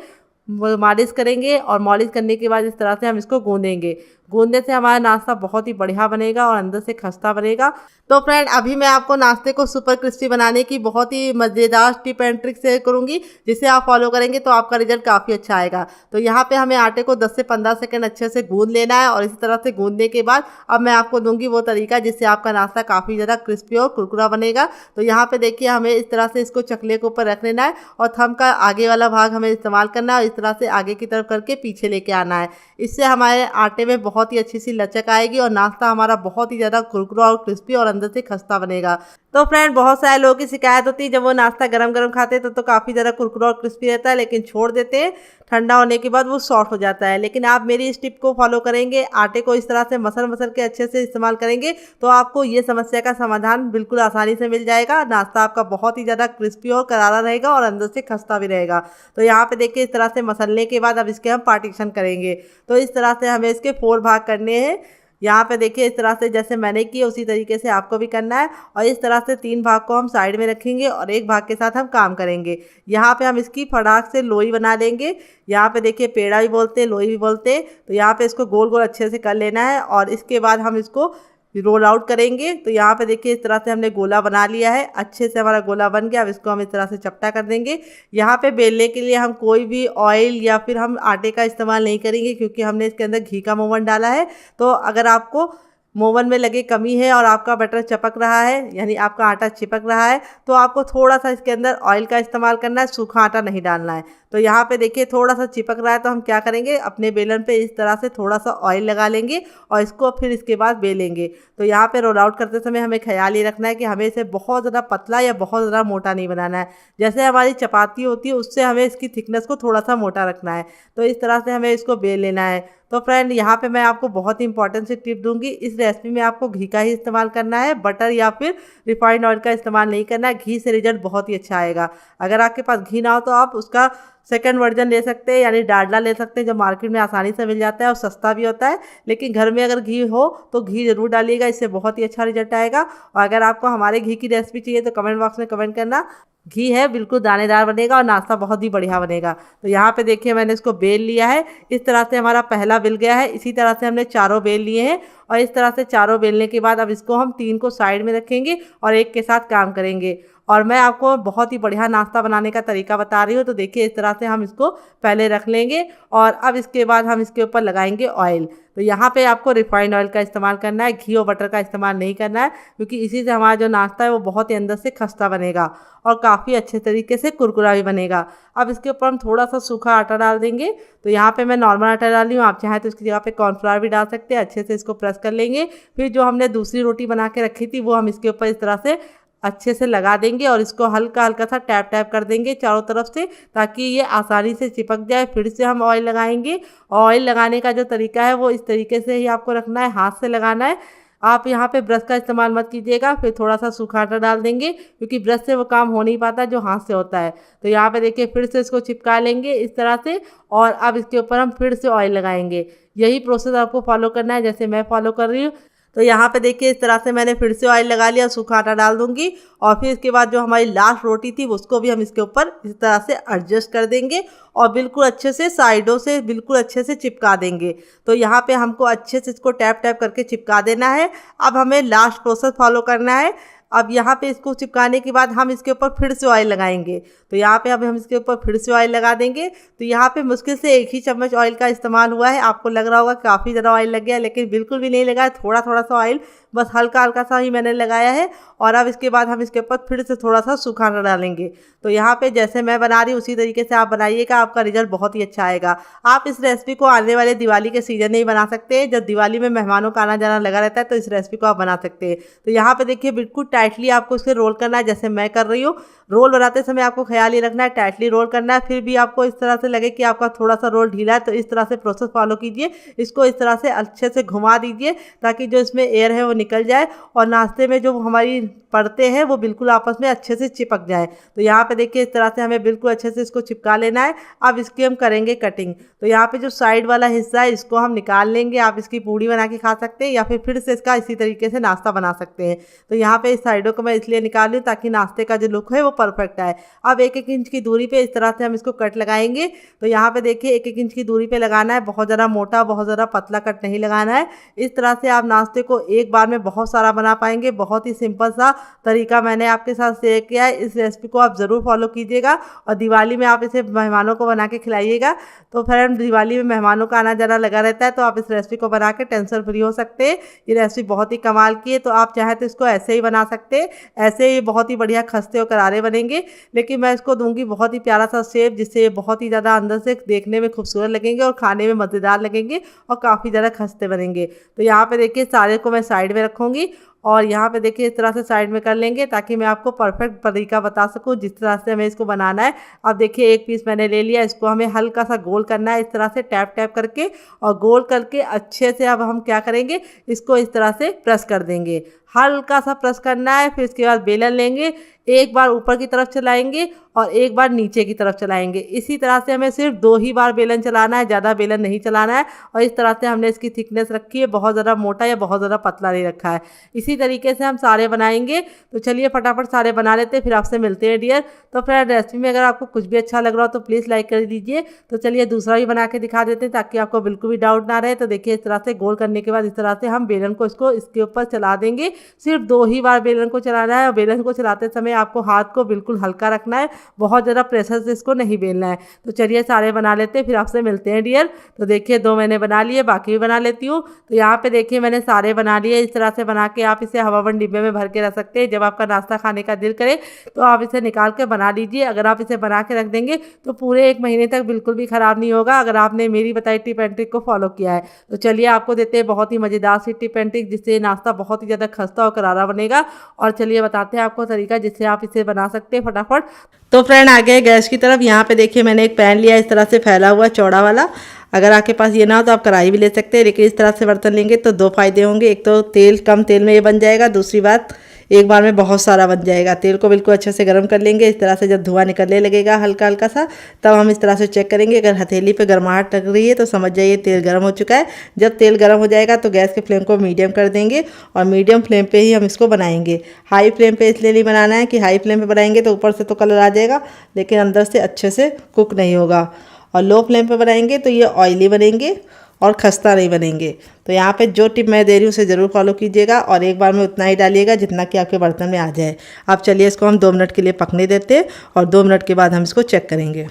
मालिश करेंगे, और मालिश करने के बाद इस तरह से हम इसको गूंदेंगे। गूंदने से हमारा नाश्ता बहुत ही बढ़िया बनेगा और अंदर से खस्ता बनेगा। तो फ्रेंड, अभी मैं आपको नाश्ते को सुपर क्रिस्पी बनाने की बहुत ही मज़ेदार टिप एंड ट्रिक शेयर करूंगी, जिसे आप फॉलो करेंगे तो आपका रिजल्ट काफ़ी अच्छा आएगा। तो यहाँ पे हमें आटे को 10 से 15 सेकंड अच्छे से गूंद लेना है, और इसी तरह से गूंदने के बाद अब मैं आपको दूंगी वो तरीका जिससे आपका नाश्ता काफ़ी ज़्यादा क्रिस्पी और कुरकुरा बनेगा। तो यहाँ पे देखिए हमें इस तरह से इसको चकले के ऊपर रख लेना है, और थंब का आगे वाला भाग हमें इस्तेमाल करना है, और इस तरह से आगे की तरफ करके पीछे लेके आना है। इससे हमारे आटे में बहुत ही अच्छी सी लचक आएगी, और नाश्ता हमारा बहुत ही ज़्यादा कुरकुरा और क्रिस्पी और अंदर से खस्ता बनेगा। तो फ्रेंड, बहुत सारे लोगों की शिकायत होती है जब वो नाश्ता गरम गरम खाते हैं तो काफ़ी ज़्यादा कुरकुरा और क्रिस्पी रहता है, लेकिन छोड़ देते हैं, ठंडा होने के बाद वो सॉफ्ट हो जाता है। लेकिन आप मेरी इस टिप को फॉलो करेंगे, आटे को इस तरह से मसल मसल के अच्छे से इस्तेमाल करेंगे, तो आपको ये समस्या का समाधान बिल्कुल आसानी से मिल जाएगा। नाश्ता आपका बहुत ही ज़्यादा क्रिस्पी और करारा रहेगा और अंदर से खस्ता भी रहेगा। तो यहाँ पे देखिए इस तरह से मसलने के बाद अब इसके हम पार्टीशन करेंगे। तो इस तरह से हमें इसके 4 भाग करने हैं। यहाँ पे देखिए इस तरह से जैसे मैंने किए उसी तरीके से आपको भी करना है, और इस तरह से 3 भाग को हम साइड में रखेंगे और 1 भाग के साथ हम काम करेंगे। यहाँ पे हम इसकी फटाक से लोई बना लेंगे। यहाँ पे देखिए पेड़ा भी बोलते हैं, लोई भी बोलते हैं। तो यहाँ पे इसको गोल गोल अच्छे से कर लेना है, और इसके बाद हम इसको रोल आउट करेंगे। तो यहाँ पे देखिए इस तरह से हमने गोला बना लिया है, अच्छे से हमारा गोला बन गया। अब इसको हम इस तरह से चपटा कर देंगे। यहाँ पे बेलने के लिए हम कोई भी ऑयल या फिर हम आटे का इस्तेमाल नहीं करेंगे, क्योंकि हमने इसके अंदर घी का मोवन डाला है। तो अगर आपको मोवन में लगे कमी है और आपका बटर चपक रहा है, यानी आपका आटा चिपक रहा है, तो आपको थोड़ा सा इसके अंदर ऑयल का इस्तेमाल करना है, सूखा आटा नहीं डालना है। तो यहाँ पे देखिए थोड़ा सा चिपक रहा है, तो हम क्या करेंगे, अपने बेलन पे इस तरह से थोड़ा सा ऑयल लगा लेंगे और इसको फिर इसके बाद बेलेंगे। तो यहाँ पे रोल आउट करते समय हमें ख्याल ये रखना है कि हमें इसे बहुत ज़्यादा पतला या बहुत ज़्यादा मोटा नहीं बनाना है। जैसे हमारी चपाती होती है उससे हमें इसकी थिकनेस को थोड़ा सा मोटा रखना है। तो इस तरह से हमें इसको बेल लेना है। तो फ्रेंड, यहाँ पे मैं आपको बहुत ही इंपॉर्टेंट सी टिप दूंगी। इस रेसिपी में आपको घी का ही इस्तेमाल करना है, बटर या फिर रिफाइंड ऑयल का इस्तेमाल नहीं करना है। घी से रिजल्ट बहुत ही अच्छा आएगा। अगर आपके पास घी ना हो तो आप उसका सेकंड वर्जन ले सकते हैं, यानी डालडा ले सकते हैं, जो मार्केट में आसानी से मिल जाता है और सस्ता भी होता है। लेकिन घर में अगर घी हो तो घी ज़रूर डालिएगा, इससे बहुत ही अच्छा रिजल्ट आएगा। और अगर आपको हमारे घी की रेसिपी चाहिए तो कमेंट बॉक्स में कमेंट करना। घी है बिल्कुल दानेदार बनेगा और नाश्ता बहुत ही बढ़िया बनेगा। तो यहाँ पे देखिए मैंने इसको बेल लिया है। इस तरह से हमारा पहला बेल गया है। इसी तरह से हमने चारों बेल लिए हैं, और इस तरह से चारों बेलने के बाद अब इसको हम 3 को साइड में रखेंगे और एक के साथ काम करेंगे। और मैं आपको बहुत ही बढ़िया नाश्ता बनाने का तरीका बता रही हूँ। तो देखिए इस तरह से हम इसको पहले रख लेंगे, और अब इसके बाद हम इसके ऊपर लगाएंगे ऑयल। तो यहाँ पे आपको रिफाइंड ऑयल का इस्तेमाल करना है, घी और बटर का इस्तेमाल नहीं करना है, क्योंकि इसी से हमारा जो नाश्ता है वो बहुत ही अंदर से खस्ता बनेगा और काफ़ी अच्छे तरीके से कुरकुरा भी बनेगा। अब इसके ऊपर हम थोड़ा सा सूखा आटा डाल देंगे। तो यहाँ पे मैं नॉर्मल आटा डाल रही हूँ, आप चाहें तो इसकी जगह पे कॉर्नफ्लावर भी डाल सकते हैं। अच्छे से इसको प्रेस कर लेंगे। फिर जो हमने दूसरी रोटी बना के रखी थी वो हम इसके ऊपर इस तरह से अच्छे से लगा देंगे, और इसको हल्का हल्का सा टैप टैप कर देंगे चारों तरफ से, ताकि ये आसानी से चिपक जाए। फिर से हम ऑयल लगाएंगे। ऑयल लगाने का जो तरीका है वो इस तरीके से ही आपको रखना है, हाथ से लगाना है। आप यहाँ पे ब्रश का इस्तेमाल मत कीजिएगा। फिर थोड़ा सा सूखा आटा डाल देंगे, क्योंकि ब्रश से वो काम हो नहीं पाता जो हाथ से होता है। तो यहाँ पे देखिए फिर से इसको चिपका लेंगे इस तरह से, और अब इसके ऊपर हम फिर से ऑयल लगाएंगे। यही प्रोसेस आपको फॉलो करना है जैसे मैं फॉलो कर रही हूँ। तो यहाँ पे देखिए इस तरह से मैंने फिर से ऑयल लगा लिया, सूखा आटा डाल दूंगी, और फिर इसके बाद जो हमारी लास्ट रोटी थी उसको भी हम इसके ऊपर इस तरह से एडजस्ट कर देंगे, और बिल्कुल अच्छे से साइडों से बिल्कुल अच्छे से चिपका देंगे। तो यहाँ पे हमको अच्छे से इसको टैप टैप करके चिपका देना है। अब हमें लास्ट प्रोसेस फॉलो करना है। अब यहाँ पे इसको चिपकाने के बाद हम इसके ऊपर फिर से ऑयल लगाएंगे। तो यहाँ पे अब हम इसके ऊपर फिर से ऑयल लगा देंगे। तो यहाँ पे मुश्किल से 1 ही चम्मच ऑयल का इस्तेमाल हुआ है। आपको लग रहा होगा काफ़ी ज़्यादा ऑयल लग गया, लेकिन बिल्कुल भी नहीं लगा है, थोड़ा थोड़ा सा ऑयल, बस हल्का हल्का सा ही मैंने लगाया है। और अब इसके बाद हम इसके ऊपर फिर से थोड़ा सा सूखा डालेंगे। तो यहाँ पे जैसे मैं बना रही हूँ उसी तरीके से आप बनाइएगा, आपका रिजल्ट बहुत ही अच्छा आएगा। आप इस रेसिपी को आने वाले दिवाली के सीजन में ही बना सकते हैं। जब दिवाली में मेहमानों का आना जाना लगा रहता है तो इस रेसिपी को आप बना सकते हैं। तो यहाँ पे देखिए बिल्कुल टाइटली आपको इसे रोल करना है, जैसे मैं कर रही हूँ। रोल बनाते समय आपको ख्याल ही रखना है, टाइटली रोल करना है। फिर भी आपको इस तरह से लगे कि आपका थोड़ा सा रोल ढीला है तो इस तरह से प्रोसेस फॉलो कीजिए। इसको इस तरह से अच्छे से घुमा दीजिए ताकि जो इसमें एयर है वो निकल जाए और नाश्ते में जो हमारी परतें हैं वो बिल्कुल आपस में अच्छे से चिपक जाए। तो यहाँ पे देखिए इस तरह से हमें बिल्कुल अच्छे से इसको चिपका लेना है। अब इसकी हम करेंगे कटिंग। तो यहाँ पे जो साइड वाला हिस्सा है इसको हम निकाल लेंगे। आप इसकी पूड़ी बना के खा सकते हैं या फिर से इसका इसी तरीके से नाश्ता बना सकते हैं। तो यहाँ पे इस साइडों को मैं इसलिए निकाल रही हूँ ताकि नाश्ते का जो लुक है वो परफेक्ट आए। अब 1-1 इंच की दूरी पे इस तरह से हम इसको कट लगाएंगे। तो यहाँ पे देखिए 1-1 इंच की दूरी पे लगाना है, बहुत ज़्यादा मोटा बहुत ज़्यादा पतला कट नहीं लगाना है। इस तरह से आप नाश्ते को एक बार में बहुत सारा बना पाएंगे। बहुत ही सिंपल सा तरीका मैंने आपके साथ शेयर किया है। इस रेसिपी को आप ज़रूर फॉलो कीजिएगा और दिवाली में आप इसे मेहमानों को बना के खिलाइएगा। तो फ्रेंड, दिवाली में मेहमानों का आना जाना लगा रहता है तो आप इस रेसिपी को बना के टेंशन फ्री हो सकते हैं। ये रेसिपी बहुत ही कमाल की है। तो आप चाहें तो इसको ऐसे ही बना सकते हैं, ऐसे ही बहुत ही बढ़िया खस्ते और करारे बनेंगे। लेकिन मैं इसको दूंगी बहुत ही प्यारा सा शेप, जिससे ये बहुत ही ज़्यादा अंदर से देखने में खूबसूरत लगेंगे और खाने में मज़ेदार लगेंगे और काफ़ी ज़्यादा खस्ते बनेंगे। तो यहाँ पे देखिए सारे को मैं साइड में रखूँगी और यहाँ पे देखिए इस तरह से साइड में कर लेंगे ताकि मैं आपको परफेक्ट तरीका बता सकूँ जिस तरह से हमें इसको बनाना है। अब देखिए एक पीस मैंने ले लिया, इसको हमें हल्का सा गोल करना है इस तरह से टैप टैप करके, और गोल करके अच्छे से अब हम क्या करेंगे, इसको इस तरह से प्रेस कर देंगे। हल्का सा प्रेस करना है। फिर इसके बाद बेलन लेंगे, एक बार ऊपर की तरफ चलाएंगे और एक बार नीचे की तरफ चलाएंगे। इसी तरह से हमें सिर्फ 2 ही बार बेलन चलाना है, ज़्यादा बेलन नहीं चलाना है। और इस तरह से हमने इसकी थिकनेस रखी है, बहुत ज़्यादा मोटा या बहुत ज़्यादा पतला नहीं रखा है। इसी तरीके से हम सारे बनाएंगे। तो चलिए फटाफट सारे बना लेते हैं, फिर आपसे मिलते हैं डियर। तो फ्रेंड, रेसिपी में अगर आपको कुछ भी अच्छा लग रहा हो तो प्लीज़ लाइक कर दीजिए। तो चलिए दूसरा भी बना के दिखा देते हैं ताकि आपको बिल्कुल भी डाउट ना रहे। तो देखिए इस तरह से गोल करने के बाद इस तरह से हम बेलन को इसके ऊपर चला देंगे। सिर्फ 2 ही बार बेलन को चलाना है और बेलन को चलाते समय आपको हाथ को बिल्कुल हल्का रखना है, बहुत ज़्यादा प्रेशर से इसको नहीं बेलना है। तो चलिए सारे बना लेते हैं, फिर आपसे मिलते हैं डियर। तो देखिए 2 मैंने बना लिए, बाकी भी बना लेती हूँ। तो यहाँ पे देखिए मैंने सारे बना लिए। इस तरह से बना के आप इसे हवाबंद डिब्बे में भर के रख सकते हैं। जब आपका नाश्ता खाने का दिल करे तो आप इसे निकाल के बना लीजिए। अगर आप इसे बना के रख देंगे तो पूरे 1 महीने तक बिल्कुल भी ख़राब नहीं होगा, अगर आपने मेरी बताई टिप एंड ट्रिक को फॉलो किया है। तो चलिए आपको देते हैं बहुत ही मज़ेदार सी टिप एंड ट्रिक, जिससे नाश्ता बहुत ही ज़्यादा खस्ता और करारा बनेगा। और चलिए बताते हैं आपको तरीका जिससे आप इसे बना सकते हैं फटाफट। तो फ्रेंड आ गए गैस की तरफ। यहाँ पे देखिए मैंने एक पैन लिया इस तरह से फैला हुआ चौड़ा वाला। अगर आपके पास ये ना हो तो आप कढ़ाई भी ले सकते हैं, लेकिन इस तरह से बर्तन लेंगे तो 2 फायदे होंगे। एक तो तेल कम तेल में ये बन जाएगा, दूसरी बात एक बार में बहुत सारा बन जाएगा। तेल को बिल्कुल अच्छे से गर्म कर लेंगे। इस तरह से जब धुआं निकलने लगेगा हल्का हल्का सा, तब हम इस तरह से चेक करेंगे। अगर हथेली पे गर्माहट लग रही है तो समझ जाइए तेल गर्म हो चुका है। जब तेल गर्म हो जाएगा तो गैस के फ्लेम को मीडियम कर देंगे और मीडियम फ्लेम पे ही हम इसको बनाएंगे। हाई फ्लेम पे इसलिए नहीं बनाना है कि हाई फ्लेम पे बनाएंगे तो ऊपर से तो कलर आ जाएगा लेकिन अंदर से अच्छे से कुक नहीं होगा। और लो फ्लेम पे बनाएंगे तो ये ऑयली बनेंगे और खस्ता नहीं बनेंगे। तो यहाँ पे जो टिप मैं दे रही हूँ उसे ज़रूर फॉलो कीजिएगा और एक बार में उतना ही डालिएगा जितना कि आपके बर्तन में आ जाए। अब चलिए इसको हम 2 मिनट के लिए पकने देते हैं और 2 मिनट के बाद हम इसको चेक करेंगे।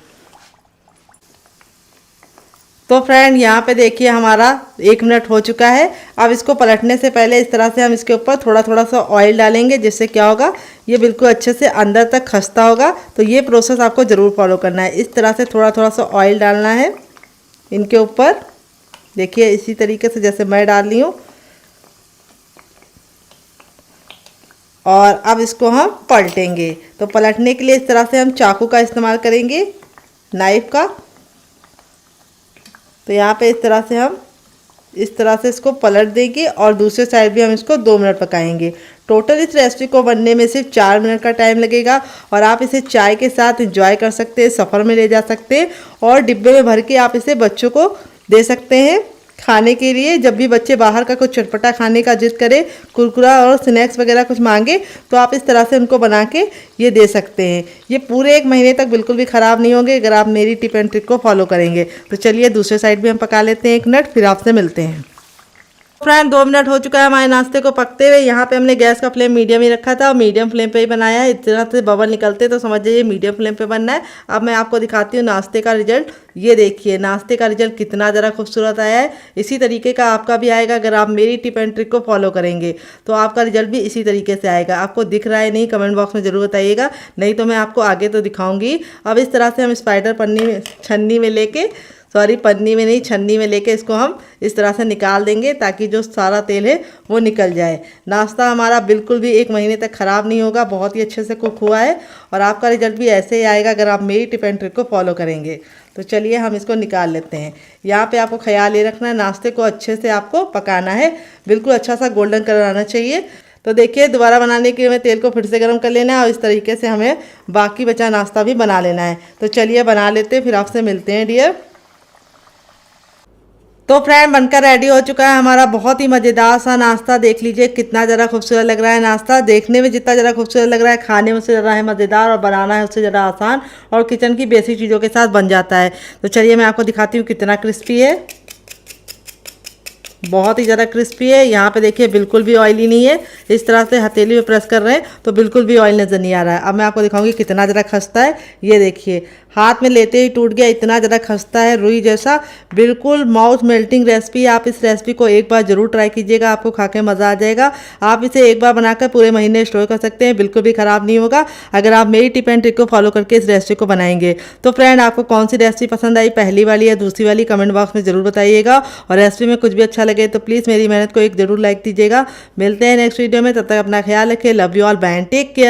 तो फ्रेंड यहाँ पे देखिए हमारा 1 मिनट हो चुका है। अब इसको पलटने से पहले इस तरह से हम इसके ऊपर थोड़ा थोड़ा सा ऑयल डालेंगे, जिससे क्या होगा, ये बिल्कुल अच्छे से अंदर तक खस्ता होगा। तो ये प्रोसेस आपको ज़रूर फॉलो करना है। इस तरह से थोड़ा थोड़ा सा ऑयल डालना है इनके ऊपर। देखिए इसी तरीके से जैसे मैं डाल रही हूँ। और अब इसको हम पलटेंगे। तो पलटने के लिए इस तरह से हम चाकू का इस्तेमाल करेंगे, नाइफ का। तो यहाँ पे इस तरह से हम इस तरह से इसको पलट देंगे और दूसरे साइड भी हम इसको 2 मिनट पकाएंगे। टोटल इस रेसिपी को बनने में सिर्फ 4 मिनट का टाइम लगेगा और आप इसे चाय के साथ एंजॉय कर सकते हैं, सफ़र में ले जा सकते हैं और डिब्बे में भर के आप इसे बच्चों को दे सकते हैं खाने के लिए। जब भी बच्चे बाहर का कुछ चटपटा खाने का जिद करे, कुरकुरा और स्नैक्स वगैरह कुछ मांगे, तो आप इस तरह से उनको बना के ये दे सकते हैं। ये पूरे 1 महीने तक बिल्कुल भी ख़राब नहीं होंगे अगर आप मेरी टिप एंड ट्रिक को फॉलो करेंगे। तो चलिए दूसरे साइड भी हम पका लेते हैं 1 मिनट, फिर आपसे मिलते हैं। फ्रेंड 2 मिनट हो चुका है हमारे नाश्ते को पकते हुए। यहाँ पे हमने गैस का फ्लेम मीडियम ही रखा था और मीडियम फ्लेम पे ही बनाया है। इस तरह से बबल निकलते तो समझ जाइए मीडियम फ्लेम पे बनना है। अब मैं आपको दिखाती हूँ नाश्ते का रिजल्ट। ये देखिए नाश्ते का रिजल्ट कितना ज़रा खूबसूरत आया है। इसी तरीके का आपका भी आएगा अगर आप मेरी टिप एंड ट्रिक को फॉलो करेंगे तो आपका रिजल्ट भी इसी तरीके से आएगा। आपको दिख रहा है नहीं कमेंट बॉक्स में ज़रूर बताइएगा, नहीं तो मैं आपको आगे तो दिखाऊंगी। अब इस तरह से हम स्पाइडर छन्नी में लेके पन्नी में नहीं छन्नी में लेके इसको हम इस तरह से निकाल देंगे ताकि जो सारा तेल है वो निकल जाए। नाश्ता हमारा बिल्कुल भी 1 महीने तक ख़राब नहीं होगा, बहुत ही अच्छे से कुक हुआ है और आपका रिजल्ट भी ऐसे ही आएगा अगर आप मेरी टिप एंड ट्रिक को फॉलो करेंगे। तो चलिए हम इसको निकाल लेते हैं। यहाँ पे आपको ख्याल ये रखना है नाश्ते को अच्छे से आपको पकाना है, बिल्कुल अच्छा सा गोल्डन कलर आना चाहिए। तो देखिए दोबारा बनाने के लिए हमें तेल को फिर से गर्म कर लेना है और इस तरीके से हमें बाकी बचा नाश्ता भी बना लेना है। तो चलिए बना लेते हैं, फिर आपसे मिलते हैं डियर। तो फ्रेंड बनकर रेडी हो चुका है हमारा बहुत ही मज़ेदार सा नाश्ता। देख लीजिए कितना ज़रा खूबसूरत लग रहा है नाश्ता। देखने में जितना ज़रा खूबसूरत लग रहा है खाने में उससे ज़रा है मज़ेदार और बनाना है उससे ज़रा आसान और किचन की बेसिक चीज़ों के साथ बन जाता है। तो चलिए मैं आपको दिखाती हूँ कितना क्रिस्पी है, बहुत ही ज़्यादा क्रिस्पी है। यहाँ पे देखिए बिल्कुल भी ऑयली नहीं है। इस तरह से हथेली में प्रेस कर रहे हैं तो बिल्कुल भी ऑयल नज़र नहीं आ रहा है। अब मैं आपको दिखाऊंगी कितना ज़्यादा खस्ता है। ये देखिए हाथ में लेते ही टूट गया, इतना ज़्यादा खस्ता है रुई जैसा, बिल्कुल माउथ मेल्टिंग रेसिपी। आप इस रेसिपी को एक बार ज़रूर ट्राई कीजिएगा, आपको खा के मज़ा आ जाएगा। आप इसे एक बार बनाकर पूरे महीने स्टोर कर सकते हैं, बिल्कुल भी ख़राब नहीं होगा अगर आप मेरी टिप एंड ट्रिक को फॉलो करके इस रेसिपी को बनाएंगे। तो फ्रेंड आपको कौन सी रेसिपी पसंद आई, पहली वाली या दूसरी वाली, कमेंट बॉक्स में ज़रूर बताइएगा। और रेसिपी में कुछ भी अच्छा लगे तो प्लीज़ मेरी मेहनत को एक ज़रूर लाइक दीजिएगा। मिलते हैं नेक्स्ट वीडियो में, तब तक अपना ख्याल रखें। Love you all, bye and take care.